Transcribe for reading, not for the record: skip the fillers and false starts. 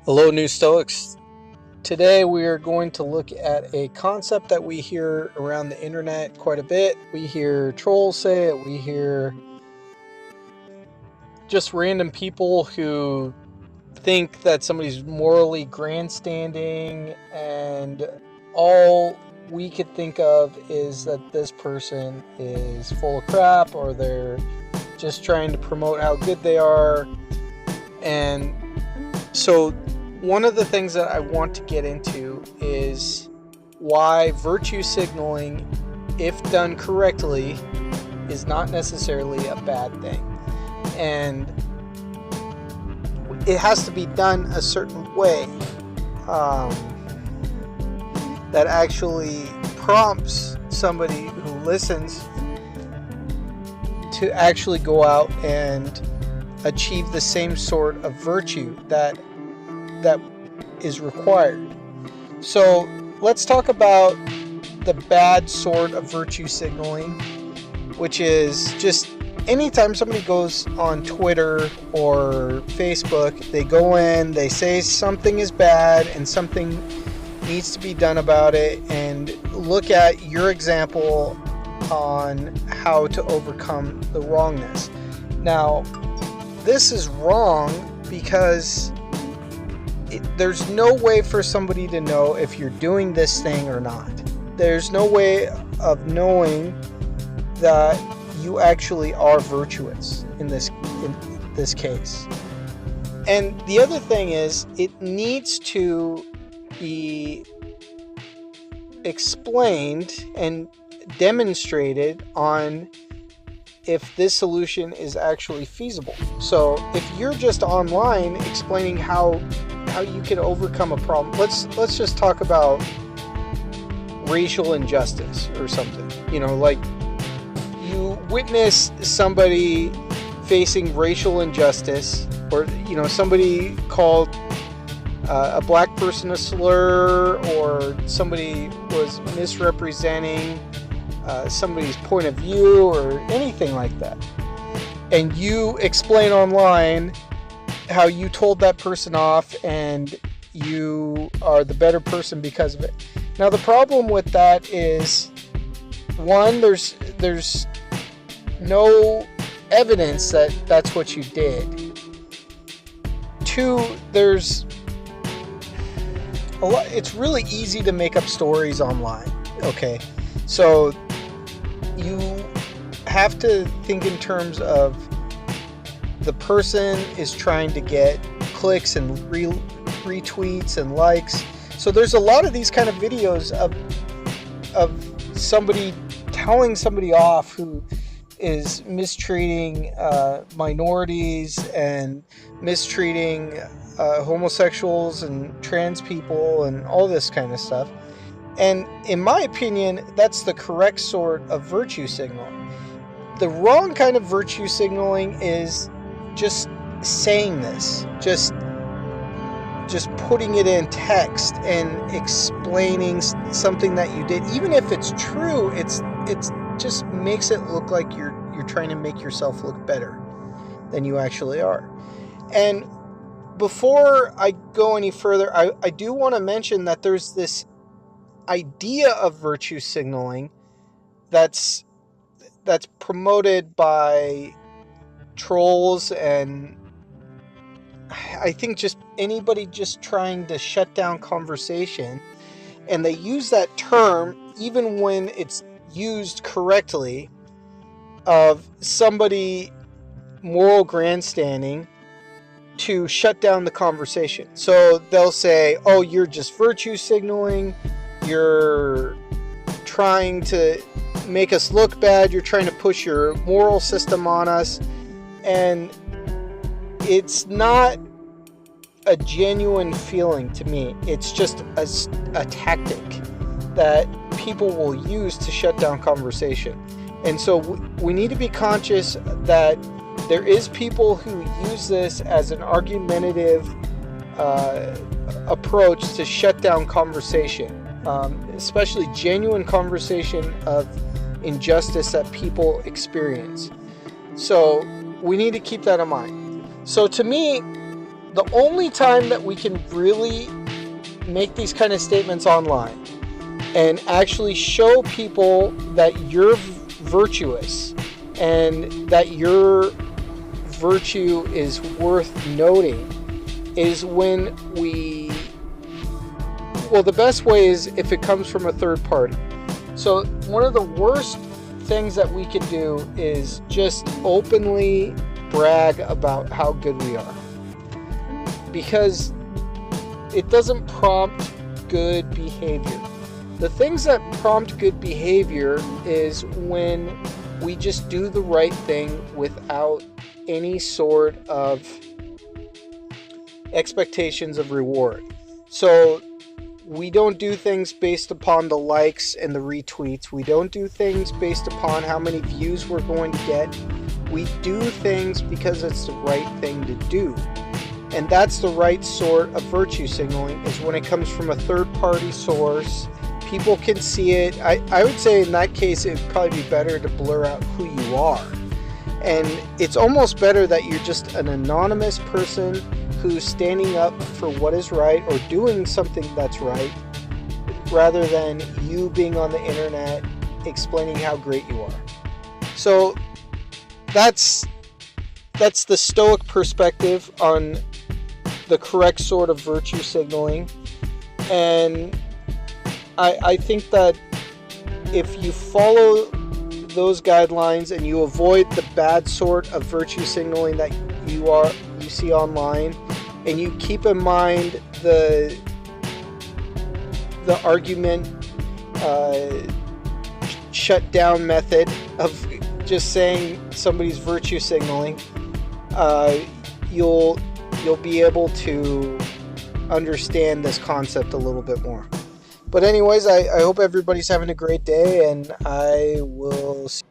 Hello, new Stoics. Today we are going to look at a concept that we hear around the internet quite a bit. We hear trolls say it, we hear just random people who think that somebody's morally grandstanding, and all we could think of is that this person is full of crap, or they're just trying to promote how good they are. And so one of the things that I want to get into is why virtue signaling, if done correctly, is not necessarily a bad thing. And it has to be done a certain way that actually prompts somebody who listens to actually go out and achieve the same sort of virtue that is required. So let's talk about the bad sort of virtue signaling, which is just anytime somebody goes on Twitter or Facebook, they go in, they say something is bad and something needs to be done about it, and look at your example on how to overcome the wrongness. Now, this is wrong because there's no way for somebody to know if you're doing this thing or not. There's no way of knowing that you actually are virtuous in this case. And the other thing is, it needs to be explained and demonstrated on if this solution is actually feasible. So if you're just online explaining how you can overcome a problem, let's just talk about racial injustice or something. Like you witness somebody facing racial injustice, or somebody called a black person a slur, or somebody was misrepresenting somebody's point of view or anything like that, and you explain online how you told that person off and you are the better person because of it. Now, the problem with that is, one, there's no evidence that that's what you did. Two, there's a lot. It's really easy to make up stories online. Okay, so you have to think in terms of the person is trying to get clicks and retweets and likes. So there's a lot of these kind of videos of somebody telling somebody off who is mistreating minorities and mistreating homosexuals and trans people and all this kind of stuff. And in my opinion, that's the correct sort of virtue signaling. The wrong kind of virtue signaling is just saying this, just putting it in text and explaining something that you did. Even if it's true, it's just makes it look like you're trying to make yourself look better than you actually are. And before I go any further, I do want to mention that there's this idea of virtue signaling that's promoted by trolls, and I think just anybody just trying to shut down conversation, and they use that term even when it's used correctly, of somebody moral grandstanding to shut down the conversation. So they'll say, oh, you're just virtue signaling, you're trying to make us look bad, you're trying to push your moral system on us. And it's not a genuine feeling to me. It's just a tactic that people will use to shut down conversation. And so we need to be conscious that there is people who use this as an argumentative approach to shut down conversation, especially genuine conversation of injustice that people experience. So we need to keep that in mind. So to me, the only time that we can really make these kind of statements online and actually show people that you're virtuous and that your virtue is worth noting is when the best way is if it comes from a third party. So one of the worst things that we can do is just openly brag about how good we are, because it doesn't prompt good behavior. The things that prompt good behavior is when we just do the right thing without any sort of expectations of reward. So we don't do things based upon the likes and the retweets. We don't do things based upon how many views we're going to get. We do things because it's the right thing to do. And that's the right sort of virtue signaling, is when it comes from a third-party source. People can see it. I would say in that case it would probably be better to blur out who you are. And it's almost better that you're just an anonymous person who's standing up for what is right or doing something that's right, rather than you being on the internet explaining how great you are. So that's the Stoic perspective on the correct sort of virtue signaling. And I think that if you follow those guidelines and you avoid the bad sort of virtue signaling that you see online, and you keep in mind the argument shut down method of just saying somebody's virtue signaling, you'll be able to understand this concept a little bit more. But anyways, I hope everybody's having a great day, and I will see